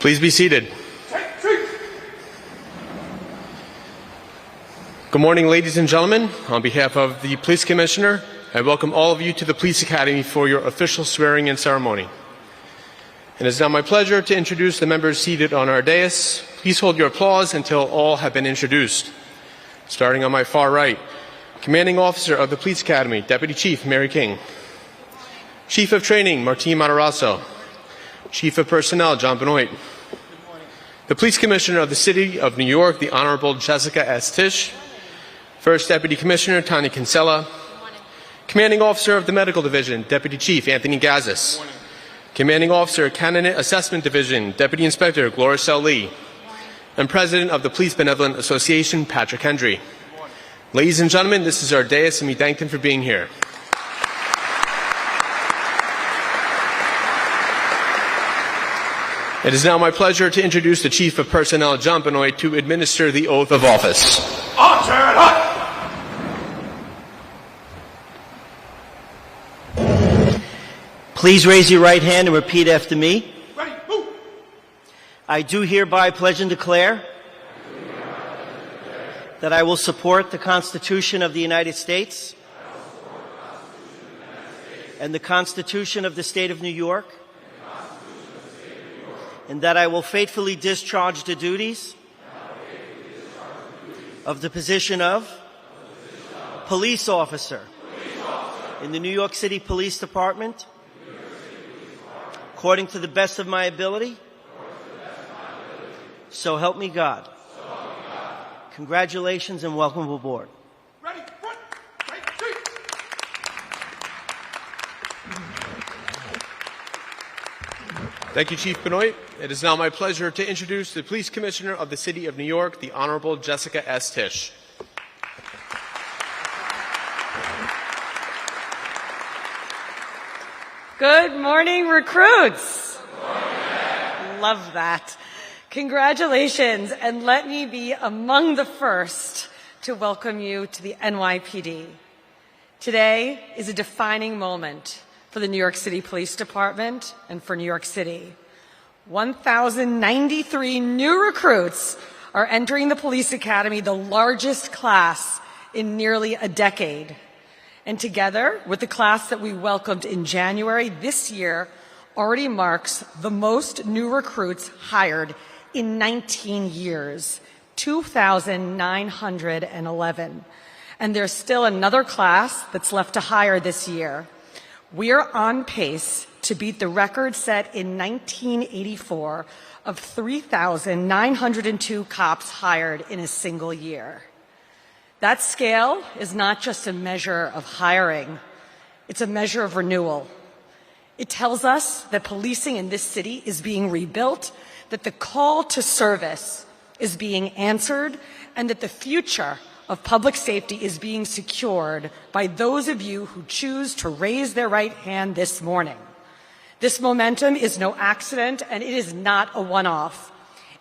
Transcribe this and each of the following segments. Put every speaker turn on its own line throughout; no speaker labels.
Please be seated. Good morning, ladies and gentlemen. On behalf of the Police Commissioner, I welcome all of you to the Police Academy for your official swearing-in ceremony. It is now my pleasure to introduce the members seated on our dais. Please hold your applause until all have been introduced. Starting on my far right, Commanding Officer of the Police Academy, Deputy Chief Mary King. Chief of Training, Martin Matarazzo. Chief of Personnel, John Benoit. The Police Commissioner of the City of New York, the Honorable Jessica S. Tisch. First Deputy Commissioner, Tanya Kinsella. Commanding Officer of the Medical Division, Deputy Chief Anthony Gazis. Commanding Officer, Candidate Assessment Division, Deputy Inspector Gloria Sell Lee. And President of the Police Benevolent Association, Patrick Hendry. Ladies and gentlemen, this is our dais, and we thank them for being here. It is now my pleasure to introduce the Chief of Personnel, John Benoit, to administer the oath of office.
Please raise your right hand and repeat after me.
Ready, move.
I do hereby pledge and declare that I will support the Constitution of the United States and the Constitution of the State of New York, and that I will faithfully discharge the duties of the position of police officer in the New York City Police Department according to the best of my ability. So help me God. Congratulations and welcome aboard.
Ready, one, two.
Thank you, Chief Benoit. It is now my pleasure to introduce the Police Commissioner of the City of New York, the Honorable Jessica S. Tisch.
Good morning, recruits. Good morning. Love that. Congratulations, and let me be among the first to welcome you to the NYPD. Today is a defining moment for the New York City Police Department and for New York City. 1,093 new recruits are entering the Police Academy, the largest class in nearly a decade. And together with the class that we welcomed in January, this year already marks the most new recruits hired in 19 years, 2,911. And there's still another class that's left to hire this year. We're on pace to beat the record set in 1984 of 3,902 cops hired in a single year. That scale is not just a measure of hiring, it's a measure of renewal. It tells us that policing in this city is being rebuilt, that the call to service is being answered, and that the future of public safety is being secured by those of you who choose to raise their right hand this morning. This momentum is no accident, and it is not a one-off.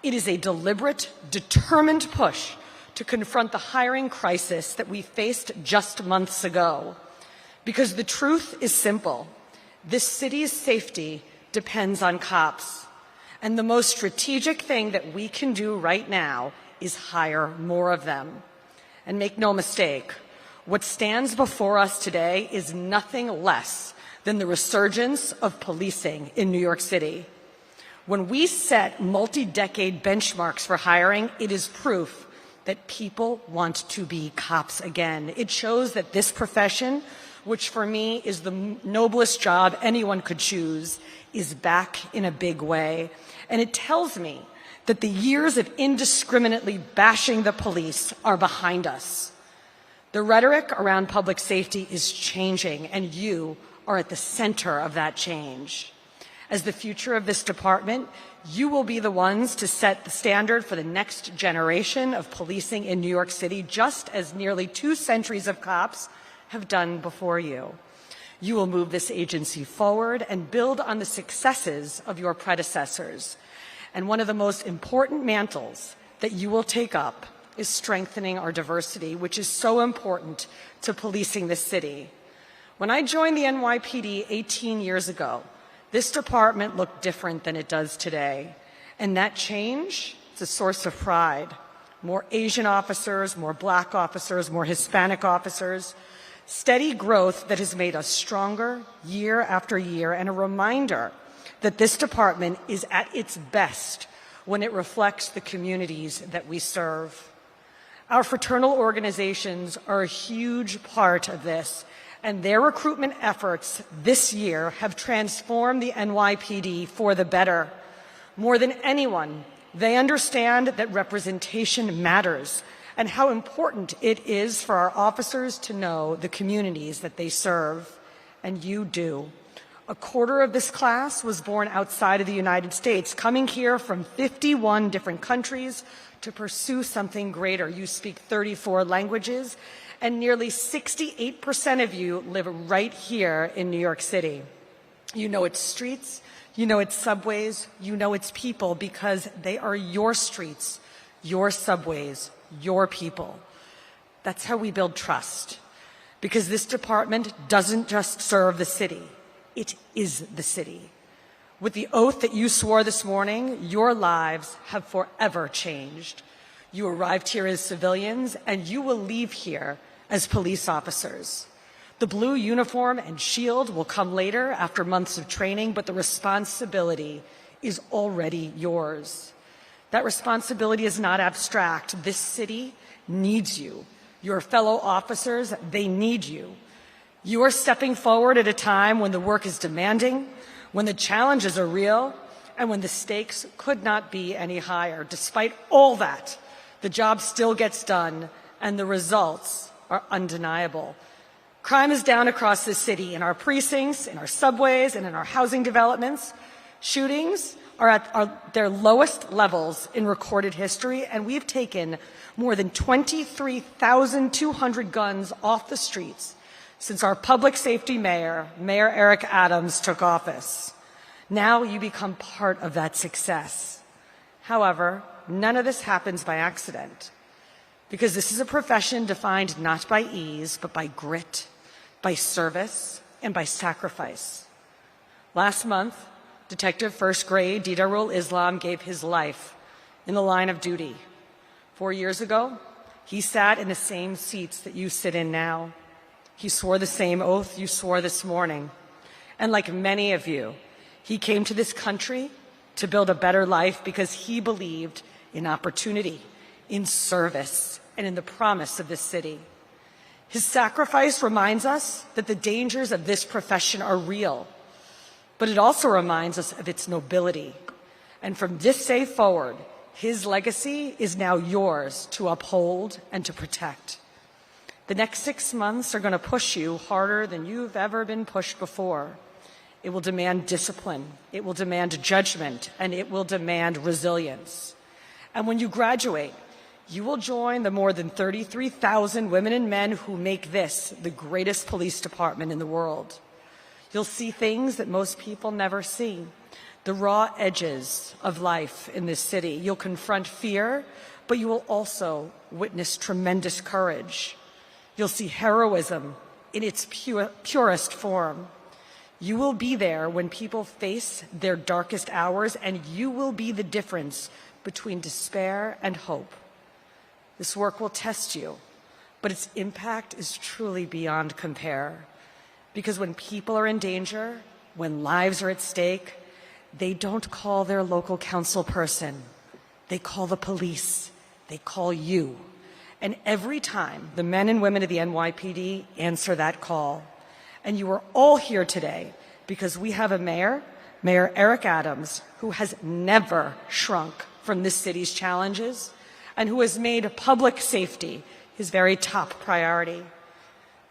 It is a deliberate, determined push to confront the hiring crisis that we faced just months ago. Because the truth is simple. This city's safety depends on cops. And the most strategic thing that we can do right now is hire more of them. And make no mistake, what stands before us today is nothing less than the resurgence of policing in New York City. When we set multi-decade benchmarks for hiring, it is proof that people want to be cops again. It shows that this profession, which for me is the noblest job anyone could choose, is back in a big way. And it tells me that the years of indiscriminately bashing the police are behind us. The rhetoric around public safety is changing, and you are at the center of that change. As the future of this department, you will be the ones to set the standard for the next generation of policing in New York City, just as nearly 2 centuries of cops have done before you. You will move this agency forward and build on the successes of your predecessors. And one of the most important mantles that you will take up is strengthening our diversity, which is so important to policing this city. When I joined the NYPD 18 years ago, this department looked different than it does today. And that change is a source of pride. More Asian officers, more Black officers, more Hispanic officers, steady growth that has made us stronger year after year, and a reminder that this department is at its best when it reflects the communities that we serve. Our fraternal organizations are a huge part of this, and their recruitment efforts this year have transformed the NYPD for the better. More than anyone, they understand that representation matters and how important it is for our officers to know the communities that they serve. And you do. A quarter of this class was born outside of the United States, coming here from 51 different countries to pursue something greater. You speak 34 languages, and nearly 68% of you live right here in New York City. You know its streets, you know its subways, you know its people, because they are your streets, your subways, your people. That's how we build trust, because this department doesn't just serve the city, it is the city. With the oath that you swore this morning, your lives have forever changed. You arrived here as civilians, and you will leave here as police officers. The blue uniform and shield will come later after months of training, but the responsibility is already yours. That responsibility is not abstract. This city needs you. Your fellow officers, they need you. You are stepping forward at a time when the work is demanding, when the challenges are real, and when the stakes could not be any higher. Despite all that, the job still gets done, and the results are undeniable. Crime is down across the city, in our precincts, in our subways, and in our housing developments. Shootings are at their lowest levels in recorded history, and we've taken more than 23,200 guns off the streets since our public safety mayor, Mayor Eric Adams, took office. Now you become part of that success. However, none of this happens by accident, because this is a profession defined not by ease, but by grit, by service, and by sacrifice. Last month, Detective First Grade Didarul Islam gave his life in the line of duty. 4 years ago, he sat in the same seats that you sit in now. He swore the same oath you swore this morning. And like many of you, he came to this country to build a better life because he believed in opportunity, in service, and in the promise of this city. His sacrifice reminds us that the dangers of this profession are real, but it also reminds us of its nobility. And from this day forward, his legacy is now yours to uphold and to protect. The next 6 months are going to push you harder than you've ever been pushed before. It will demand discipline, it will demand judgment, and it will demand resilience. And when you graduate, you will join the more than 33,000 women and men who make this the greatest police department in the world. You'll see things that most people never see, the raw edges of life in this city. You'll confront fear, but you will also witness tremendous courage. You'll see heroism in its purest form. You will be there when people face their darkest hours, and you will be the difference between despair and hope. This work will test you, but its impact is truly beyond compare. Because when people are in danger, when lives are at stake, they don't call their local council person. They call the police. They call you. And every time, the men and women of the NYPD answer that call. And you are all here today because we have a mayor, Mayor Eric Adams, who has never shrunk from this city's challenges and who has made public safety his very top priority.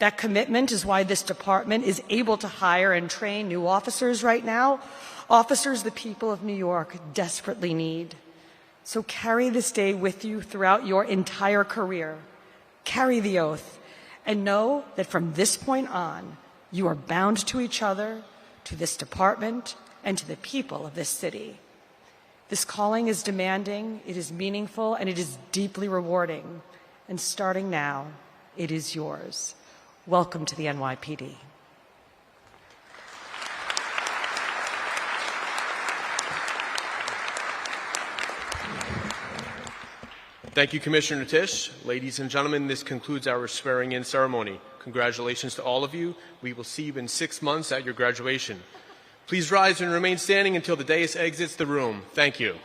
That commitment is why this department is able to hire and train new officers right now, officers the people of New York desperately need. So carry this day with you throughout your entire career. Carry the oath and know that from this point on, you are bound to each other, to this department, and to the people of this city. This calling is demanding, it is meaningful, and it is deeply rewarding. And starting now, it is yours. Welcome to the NYPD.
Thank you, Commissioner Tisch. Ladies and gentlemen, this concludes our swearing-in ceremony. Congratulations to all of you. We will see you in 6 months at your graduation. Please rise and remain standing until the dais exits the room. Thank you.